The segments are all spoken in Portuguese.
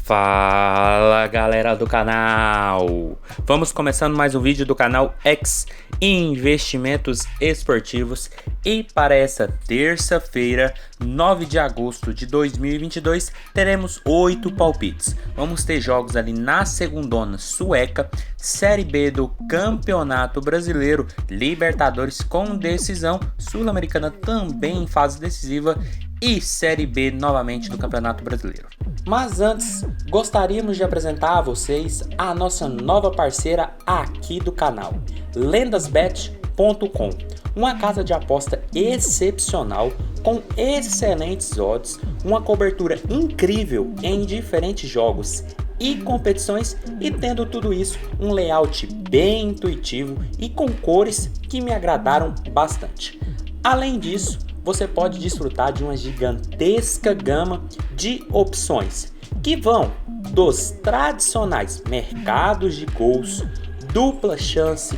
Fala galera do canal, vamos começando mais um vídeo do canal X Investimentos Esportivos e para essa terça-feira, 9 de agosto de 2022, teremos 8 palpites. Vamos ter jogos ali na segundona sueca, Série B do Campeonato Brasileiro, Libertadores com decisão, Sul-Americana também em fase decisiva e Série B novamente do Campeonato Brasileiro. Mas antes, gostaríamos de apresentar a vocês a nossa nova parceira aqui do canal, lendasbet.com, uma casa de aposta excepcional com excelentes odds, uma cobertura incrível em diferentes jogos e competições e tendo tudo isso um layout bem intuitivo e com cores que me agradaram bastante. Além disso, você pode desfrutar de uma gigantesca gama de opções que vão dos tradicionais mercados de gols, dupla chance,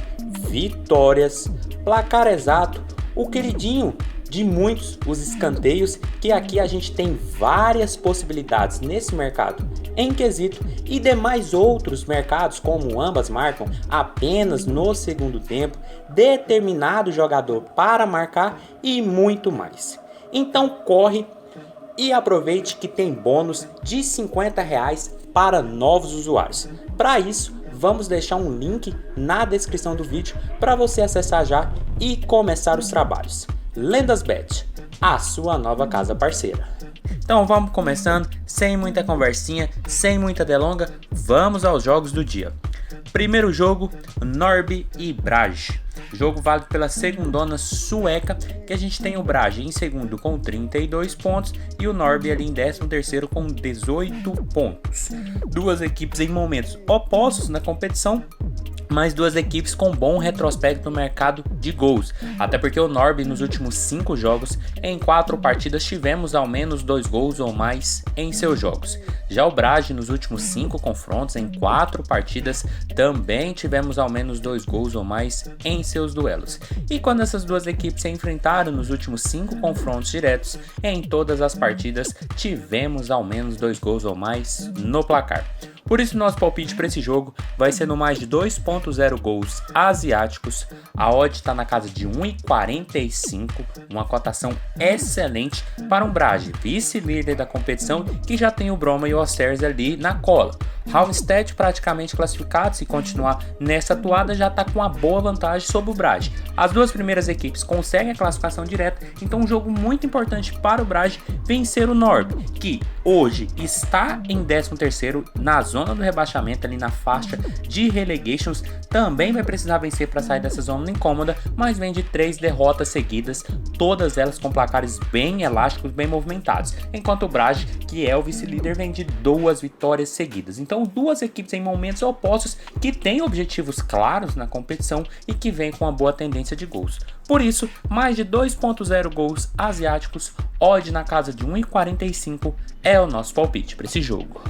vitórias, placar exato, o queridinho de muitos, os escanteios, que aqui a gente tem várias possibilidades nesse mercado em quesito e demais outros mercados como ambas marcam apenas no segundo tempo, determinado jogador para marcar e muito mais. Então corre e aproveite que tem bônus de R$50 para novos usuários. Para isso, vamos deixar um link na descrição do vídeo para você acessar já e começar os trabalhos. Lendasbet, a sua nova casa parceira. Então vamos começando, sem muita conversinha, sem muita delonga, vamos aos jogos do dia. Primeiro jogo, Norrby e Brage. Jogo válido pela segundona sueca, que a gente tem o Brage em segundo com 32 pontos e o Norrby ali em 13º com 18 pontos. Duas equipes em momentos opostos na competição, mas duas equipes com bom retrospecto no mercado de gols, até porque o Norrby nos últimos 5 jogos, em 4 partidas tivemos ao menos 2 gols ou mais em seus jogos. Já o Brage nos últimos 5 confrontos, em 4 partidas, também tivemos ao menos 2 gols ou mais em seus duelos. E quando essas duas equipes se enfrentaram nos últimos 5 confrontos diretos, em todas as partidas tivemos ao menos 2 gols ou mais no placar. Por isso nosso palpite para esse jogo vai ser no mais de 2.0 gols asiáticos. A odd está na casa de 1,45, uma cotação excelente para um Brage, vice-líder da competição, que já tem o Broma e o Osterz ali na cola. Halmstad praticamente classificado, se continuar nessa atuada já está com uma boa vantagem sobre o Brage. As duas primeiras equipes conseguem a classificação direta, então um jogo muito importante para o Brage vencer o Norrby, que hoje está em 13º na zona do rebaixamento, ali na faixa de relegations, também vai precisar vencer para sair dessa zona incômoda, mas vem de 3 derrotas seguidas, todas elas com placares bem elásticos, bem movimentados, enquanto o Brage, que é o vice-líder, vem de 2 vitórias seguidas. Então duas equipes em momentos opostos que têm objetivos claros na competição e que vêm com uma boa tendência de gols. Por isso, mais de 2.0 gols asiáticos, odd na casa de 1,45 é o nosso palpite para esse jogo.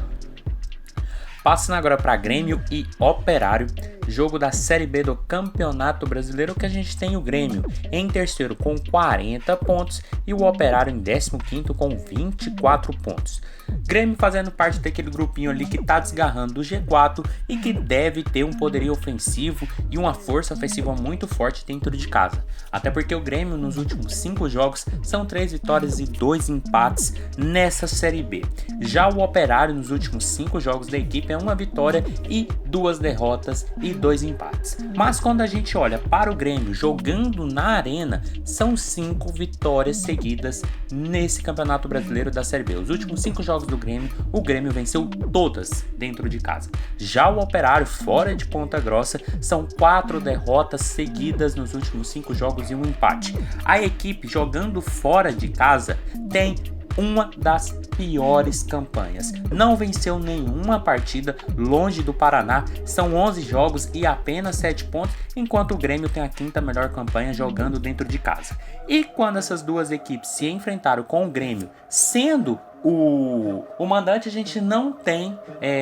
Passando agora para Grêmio e Operário, jogo da Série B do Campeonato Brasileiro, que a gente tem o Grêmio em terceiro com 40 pontos e o Operário em 15º com 24 pontos. Grêmio fazendo parte daquele grupinho ali que tá desgarrando do G4 e que deve ter um poderio ofensivo e uma força ofensiva muito forte dentro de casa. Até porque o Grêmio nos últimos 5 jogos são 3 vitórias e 2 empates nessa Série B. Já o Operário nos últimos 5 jogos da equipe é 1 vitória e 2 derrotas e 2 empates. Mas quando a gente olha para o Grêmio jogando na arena, são 5 vitórias seguidas nesse Campeonato Brasileiro da Série B. Os últimos 5 jogos do Grêmio, o Grêmio venceu todas dentro de casa. Já o Operário, fora de Ponta Grossa, são 4 derrotas seguidas nos últimos 5 jogos e 1 empate. A equipe jogando fora de casa tem uma das piores campanhas. Não venceu nenhuma partida longe do Paraná, são 11 jogos e apenas 7 pontos, enquanto o Grêmio tem a 5ª melhor campanha jogando dentro de casa. E quando essas duas equipes se enfrentaram com o Grêmio, sendo o mandante a gente não tem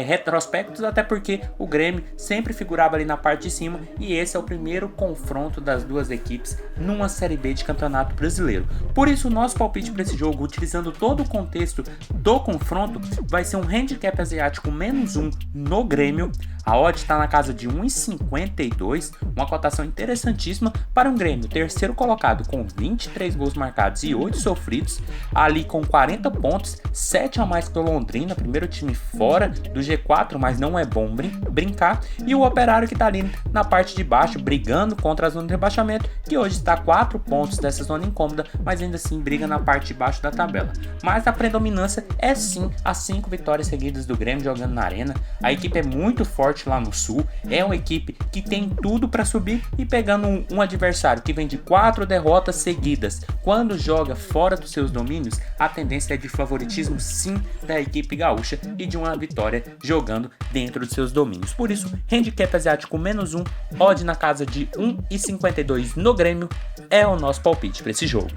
retrospectos, até porque o Grêmio sempre figurava ali na parte de cima e esse é o primeiro confronto das duas equipes numa Série B de Campeonato Brasileiro. Por isso o nosso palpite para esse jogo, utilizando todo o contexto do confronto, vai ser um handicap asiático -1 no Grêmio. A odd está na casa de 1,52, uma cotação interessantíssima para um Grêmio terceiro colocado com 23 gols marcados e 8 sofridos, ali com 40 pontos, 7 a mais que o Londrina, primeiro time fora do G4, mas não é bom brincar, e o Operário que está ali na parte de baixo, brigando contra a zona de rebaixamento, que hoje está a 4 pontos dessa zona incômoda, mas ainda assim briga na parte de baixo da tabela. Mas a predominância é sim as 5 vitórias seguidas do Grêmio jogando na Arena. A equipe é muito forte lá no Sul, é uma equipe que tem tudo para subir, e pegando um adversário que vem de 4 derrotas seguidas, quando joga fora dos seus domínios, a tendência é de favoritismo sim da equipe gaúcha e de uma vitória jogando dentro dos seus domínios. Por isso, handicap asiático -1, odd na casa de 1,52 no Grêmio é o nosso palpite para esse jogo.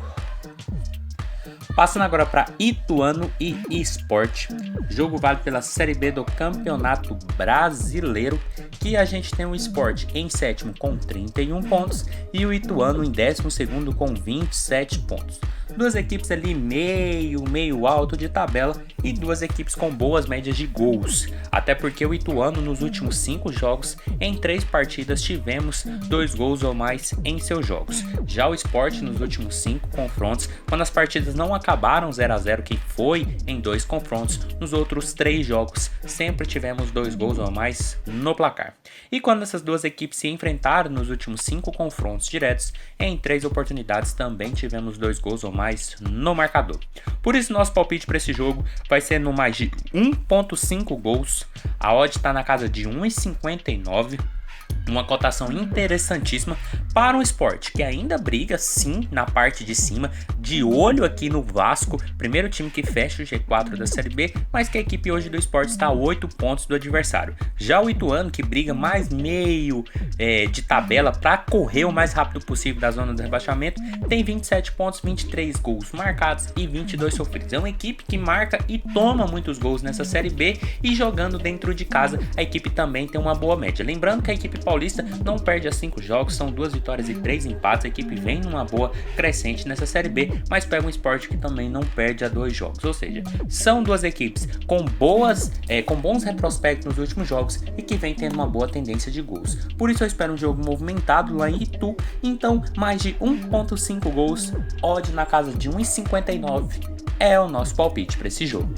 Passando agora para Ituano e Sport, jogo válido pela Série B do Campeonato Brasileiro, que a gente tem o Sport em sétimo com 31 pontos e o Ituano em 12º com 27 pontos. Duas equipes ali meio alto de tabela e duas equipes com boas médias de gols, até porque o Ituano nos últimos 5 jogos, em 3 partidas tivemos 2 gols ou mais em seus jogos. Já o Sport nos últimos 5 confrontos, quando as partidas não acabaram 0 a 0, que foi em 2 confrontos, nos outros 3 jogos sempre tivemos 2 gols ou mais no placar. E quando essas duas equipes se enfrentaram nos últimos 5 confrontos diretos, em 3 oportunidades também tivemos 2 gols ou mais no marcador. Por isso nosso palpite para esse jogo vai ser no mais de 1,5 gols. A odd está na casa de 1,59. Uma cotação interessantíssima para o Sport, que ainda briga sim na parte de cima, de olho aqui no Vasco, primeiro time que fecha o G4 da Série B, mas que a equipe hoje do Sport está a 8 pontos do adversário. Já o Ituano, que briga mais meio de tabela para correr o mais rápido possível da zona do rebaixamento, tem 27 pontos, 23 gols marcados e 22 sofridos. É uma equipe que marca e toma muitos gols nessa Série B, e jogando dentro de casa a equipe também tem uma boa média. Lembrando que a equipe paulista não perde a 5 jogos, são 2 vitórias e 3 empates, a equipe vem numa boa crescente nessa Série B, mas pega um Sport que também não perde a 2 jogos, ou seja, são duas equipes com bons retrospectos nos últimos jogos e que vem tendo uma boa tendência de gols. Por isso eu espero um jogo movimentado lá em Itu, então mais de 1,5 gols, odd na casa de 1,59 é o nosso palpite para esse jogo.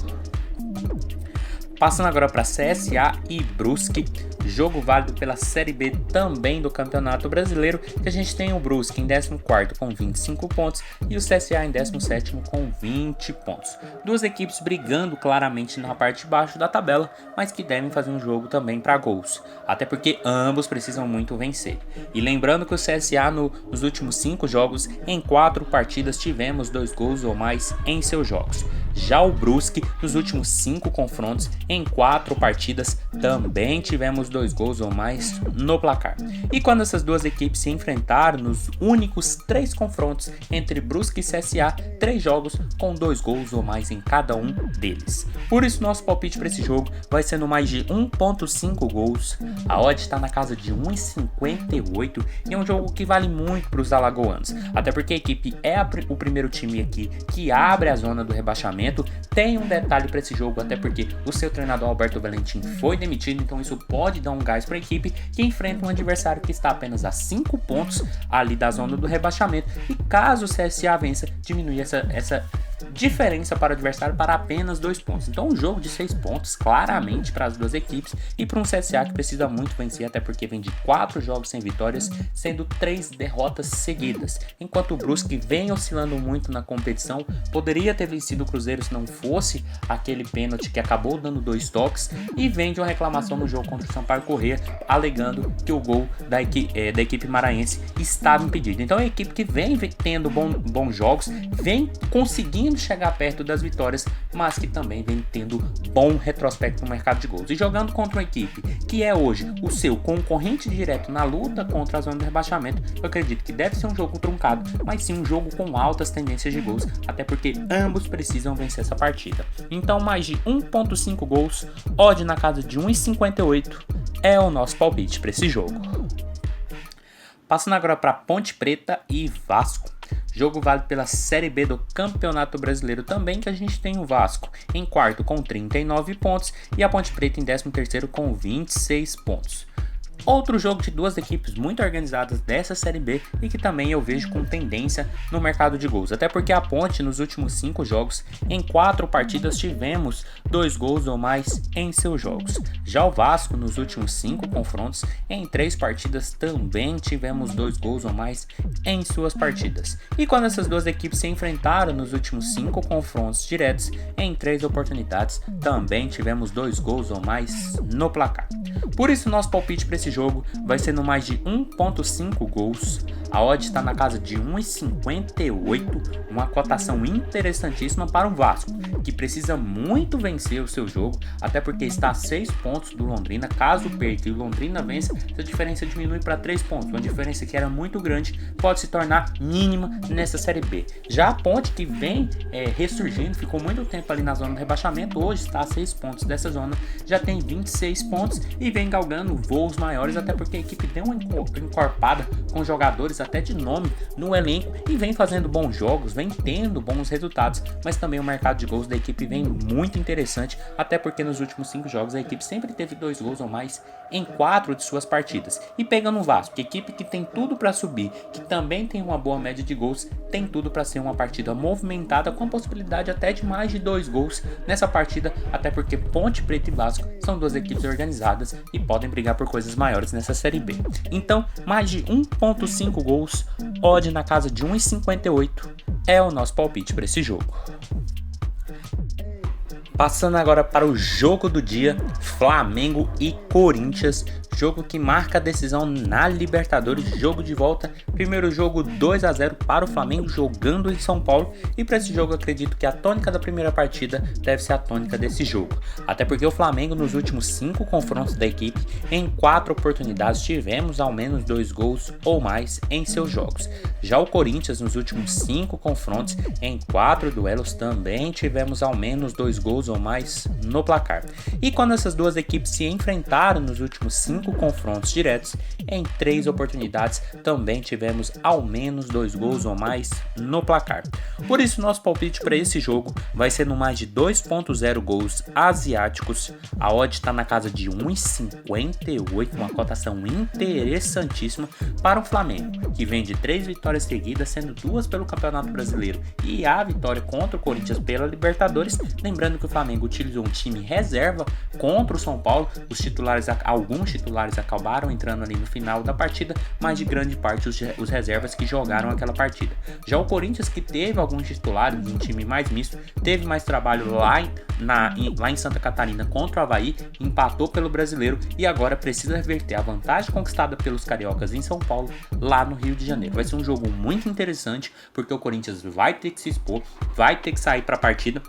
Passando agora para CSA e Brusque, jogo válido pela Série B também do Campeonato Brasileiro, que a gente tem o Brusque em 14º com 25 pontos e o CSA em 17º com 20 pontos. Duas equipes brigando claramente na parte de baixo da tabela, mas que devem fazer um jogo também para gols, até porque ambos precisam muito vencer. E lembrando que o CSA nos últimos 5 jogos, em 4 partidas tivemos 2 gols ou mais em seus jogos. Já o Brusque, nos últimos 5 confrontos, em 4 partidas, também tivemos 2 gols ou mais no placar. E quando essas duas equipes se enfrentaram nos únicos 3 confrontos entre Brusque e CSA, 3 jogos com 2 gols ou mais em cada um deles. Por isso nosso palpite para esse jogo vai ser no mais de 1,5 gols. A odd está na casa de 1,58 e é um jogo que vale muito para os alagoanos, até porque a equipe é o primeiro time aqui que abre a zona do rebaixamento. Tem um detalhe para esse jogo, até porque o seu treinador Alberto Valentim foi demitido, então isso pode dar um gás para a equipe que enfrenta um adversário que está apenas a 5 pontos ali da zona do rebaixamento, e caso o CSA vença, diminui essa diferença para o adversário para apenas 2 pontos. Então um jogo de 6 pontos claramente para as duas equipes, e para um CSA que precisa muito vencer, até porque vem de 4 jogos sem vitórias, sendo 3 derrotas seguidas, enquanto o Brusque vem oscilando muito na competição. Poderia ter vencido o Cruzeiro se não fosse aquele pênalti que acabou dando 2 toques, e vem de uma reclamação no jogo contra o Sampaio Corrêa, alegando que o gol da equipe maranhense estava impedido. Então é uma equipe que vem tendo bons jogos, vem conseguindo conseguindo chegar perto das vitórias, mas que também vem tendo bom retrospecto no mercado de gols. E jogando contra uma equipe que é hoje o seu concorrente direto na luta contra a zona de rebaixamento, eu acredito que deve ser um jogo truncado, mas sim um jogo com altas tendências de gols, até porque ambos precisam vencer essa partida. Então mais de 1.5 gols, odd na casa de 1,58 é o nosso palpite para esse jogo. Passando agora para Ponte Preta e Vasco. Jogo válido pela Série B do Campeonato Brasileiro também, que a gente tem o Vasco em quarto com 39 pontos e a Ponte Preta em 13º com 26 pontos. Outro jogo de duas equipes muito organizadas dessa Série B e que também eu vejo com tendência no mercado de gols. Até porque a Ponte nos últimos 5 jogos, em 4 partidas tivemos 2 gols ou mais em seus jogos. Já o Vasco nos últimos 5 confrontos, em 3 partidas também tivemos 2 gols ou mais em suas partidas. E quando essas duas equipes se enfrentaram nos últimos 5 confrontos diretos, em 3 oportunidades também tivemos 2 gols ou mais no placar. Por isso nosso palpite para esse jogo vai ser no mais de 1.5 gols. A odd está na casa de 1,58, uma cotação interessantíssima para o Vasco, que precisa muito vencer o seu jogo, até porque está a 6 pontos do Londrina. Caso perca e o Londrina vence, essa diferença diminui para 3 pontos, uma diferença que era muito grande pode se tornar mínima nessa Série B. Já a Ponte, que vem ressurgindo, ficou muito tempo ali na zona de rebaixamento, hoje está a 6 pontos dessa zona, já tem 26 pontos e vem galgando voos maiores, até porque a equipe deu uma encorpada com jogadores até de nome no elenco e vem fazendo bons jogos, vem tendo bons resultados, mas também o mercado de gols da equipe vem muito interessante, até porque nos últimos 5 jogos a equipe sempre teve 2 gols ou mais em 4 de suas partidas. E pegando o Vasco, que equipe que tem tudo para subir, que também tem uma boa média de gols, tem tudo para ser uma partida movimentada com possibilidade até de mais de 2 gols nessa partida, até porque Ponte Preta e Vasco são duas equipes organizadas e podem brigar por coisas maiores nessa Série B. Então, mais de 1.5 gols, odd na casa de 1,58 é o nosso palpite para esse jogo. Passando agora para o jogo do dia, Flamengo e Corinthians, jogo que marca a decisão na Libertadores, jogo de volta, primeiro jogo 2-0 para o Flamengo jogando em São Paulo, e para esse jogo eu acredito que a tônica da primeira partida deve ser a tônica desse jogo, até porque o Flamengo nos últimos 5 confrontos da equipe, em 4 oportunidades tivemos ao menos 2 gols ou mais em seus jogos. Já o Corinthians nos últimos 5 confrontos, em 4 duelos também tivemos ao menos 2 gols ou mais no placar. E quando essas duas equipes se enfrentaram nos últimos 5 confrontos diretos, em 3 oportunidades também tivemos ao menos 2 gols ou mais no placar. Por isso nosso palpite para esse jogo vai ser no mais de 2.0 gols asiáticos. A odd está na casa de 1,58, uma cotação interessantíssima para o Flamengo, que vem de 3 vitórias seguidas, sendo 2 pelo Campeonato Brasileiro e a vitória contra o Corinthians pela Libertadores. Lembrando que o Flamengo utilizou um time reserva contra o São Paulo, alguns titulares acabaram entrando ali no final da partida, mas de grande parte os reservas que jogaram aquela partida. Já o Corinthians, que teve alguns titulares, um time mais misto, teve mais trabalho lá em Santa Catarina contra o Avaí, empatou pelo Brasileiro e agora precisa reverter a vantagem conquistada pelos cariocas em São Paulo, lá no Rio de Janeiro. Vai ser um jogo muito interessante, porque o Corinthians vai ter que se expor, vai ter que sair para a partida,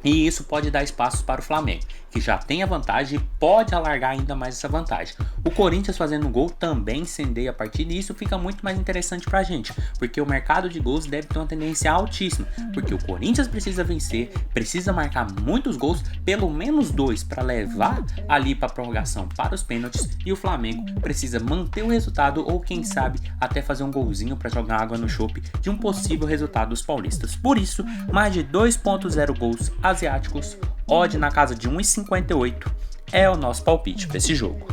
e isso pode dar espaços para o Flamengo, que já tem a vantagem e pode alargar ainda mais essa vantagem. O Corinthians fazendo um gol também incendeia a partida e isso fica muito mais interessante pra gente, porque o mercado de gols deve ter uma tendência altíssima, porque o Corinthians precisa vencer, precisa marcar muitos gols, pelo menos 2 para levar ali para a prorrogação para os pênaltis, e o Flamengo precisa manter o resultado ou quem sabe até fazer um golzinho para jogar água no chope de um possível resultado dos paulistas. Por isso, mais de 2.0 gols asiáticos, odd na casa de 1,58 é o nosso palpite para esse jogo.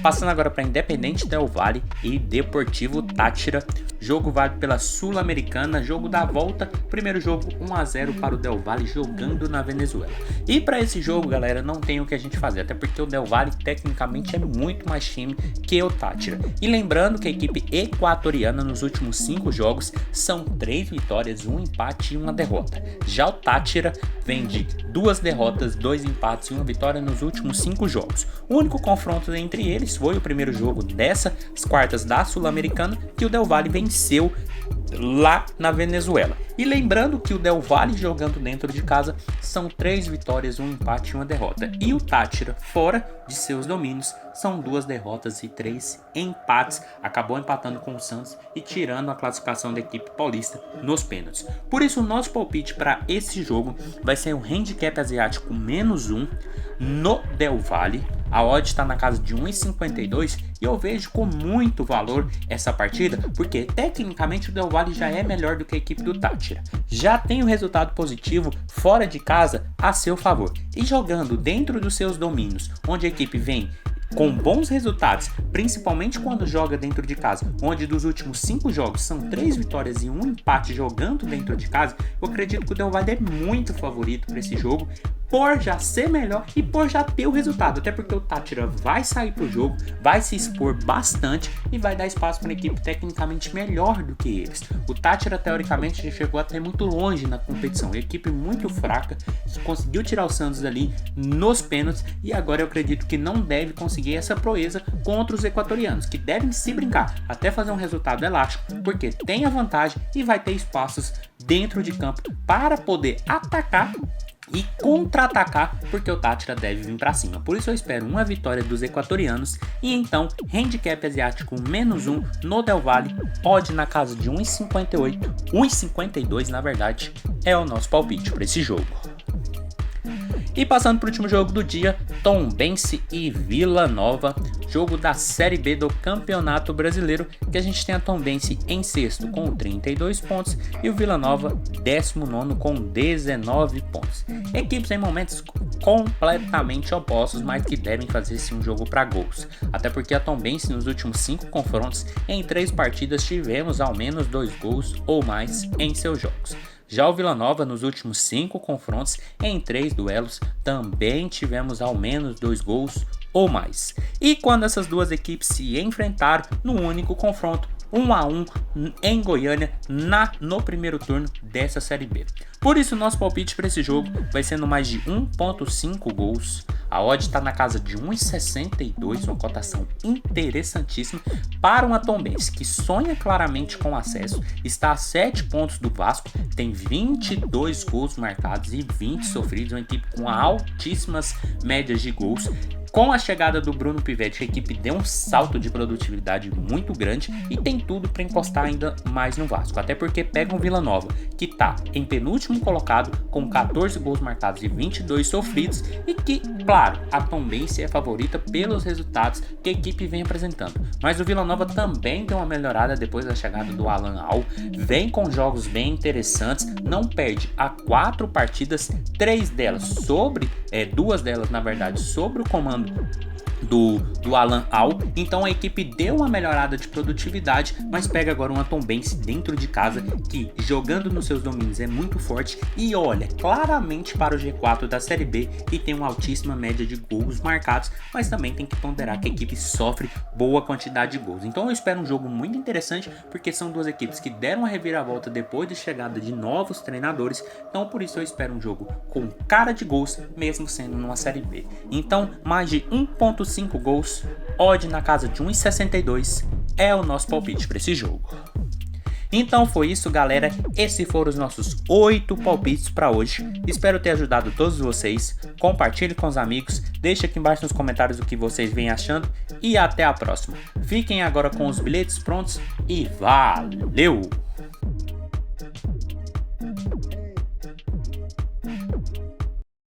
Passando agora para Independente Del Valle e Deportivo Táchira, jogo válido pela Sul-Americana, jogo da volta, primeiro jogo 1-0 para o Del Valle jogando na Venezuela. E para esse jogo, galera, não tem o que a gente fazer, até porque o Del Valle tecnicamente é muito mais time que o Táchira. E lembrando que a equipe equatoriana nos últimos 5 jogos são 3 vitórias, 1 empate e 1 derrota. Já o Táchira vem de 2 derrotas, 2 empates e 1 vitória nos últimos 5 jogos. O único confronto entre deles foi o primeiro jogo dessas quartas da Sul-Americana que o Del Valle venceu lá na Venezuela. E lembrando que o Del Valle jogando dentro de casa são 3 vitórias, 1 empate e 1 derrota. E o Táchira fora de seus domínios são 2 derrotas e 3 empates. Acabou empatando com o Santos e tirando a classificação da equipe paulista nos pênaltis. Por isso o nosso palpite para esse jogo vai ser um handicap asiático -1 no Del Valle. A odd está na casa de 1,52 e eu vejo com muito valor essa partida, porque tecnicamente o Del Valle já é melhor do que a equipe do Táchira. Já tem o resultado positivo fora de casa a seu favor. E jogando dentro dos seus domínios, onde a equipe vem com bons resultados, principalmente quando joga dentro de casa, onde dos últimos 5 jogos são 3 vitórias e 1 empate jogando dentro de casa, eu acredito que o Del Valle é muito favorito para esse jogo, por já ser melhor e por já ter o resultado, até porque o Táchira vai sair pro jogo, vai se expor bastante e vai dar espaço para uma equipe tecnicamente melhor do que eles. O Táchira teoricamente já chegou até muito longe na competição, a equipe muito fraca, conseguiu tirar o Santos ali nos pênaltis e agora eu acredito que não deve conseguir essa proeza contra os equatorianos, que devem se brincar até fazer um resultado elástico, porque tem a vantagem e vai ter espaços dentro de campo para poder atacar e contra-atacar, porque o Táchira deve vir para cima. Por isso eu espero uma vitória dos equatorianos e então handicap asiático -1 no Del Valle, odd na casa de 1,58, 1,52 na verdade, é o nosso palpite para esse jogo. E passando para o último jogo do dia, Tombense e Vila Nova, jogo da Série B do Campeonato Brasileiro, que a gente tem a Tombense em sexto com 32 pontos e o Vila Nova 19º com 19 pontos. Equipes em momentos completamente opostos, mas que devem fazer sim um jogo para gols. Até porque a Tombense nos últimos 5 confrontos, em 3 partidas tivemos ao menos 2 gols ou mais em seus jogos. Já o Vila Nova, nos últimos 5 confrontos, em 3 duelos, também tivemos ao menos 2 gols ou mais. E quando essas duas equipes se enfrentaram no único confronto, 1-1 em Goiânia no primeiro turno dessa Série B. Por isso, nosso palpite para esse jogo vai sendo mais de 1,5 gols. A odd está na casa de 1,62, uma cotação interessantíssima para uma Tombense que sonha claramente com acesso, está a 7 pontos do Vasco, tem 22 gols marcados e 20 sofridos, uma equipe com altíssimas médias de gols. Com a chegada do Bruno Pivetti, a equipe deu um salto de produtividade muito grande e tem tudo para encostar ainda mais no Vasco. Até porque pega um Vila Nova, que está em penúltimo colocado, com 14 gols marcados e 22 sofridos, e que, claro, a Tombense é favorita pelos resultados que a equipe vem apresentando. Mas o Vila Nova também deu uma melhorada depois da chegada do Alan Al, vem com jogos bem interessantes, não perde a 4 partidas, 3 delas sobre, 2 delas na verdade, sobre o comando do Alan Al, então a equipe deu uma melhorada de produtividade, mas pega agora uma Tombense dentro de casa que jogando nos seus domínios é muito forte e olha claramente para o G4 da Série B e tem uma altíssima média de gols marcados, mas também tem que ponderar que a equipe sofre boa quantidade de gols. Então eu espero um jogo muito interessante, porque são duas equipes que deram a reviravolta depois da chegada de novos treinadores, então por isso eu espero um jogo com cara de gols, mesmo sendo numa Série B. Então mais de 1,5 gols, odd na casa de 1,62 é o nosso palpite para esse jogo. Então foi isso, galera, esses foram os nossos 8 palpites para hoje, espero ter ajudado todos vocês, compartilhe com os amigos, deixe aqui embaixo nos comentários o que vocês vêm achando e até a próxima. Fiquem agora com os bilhetes prontos e valeu!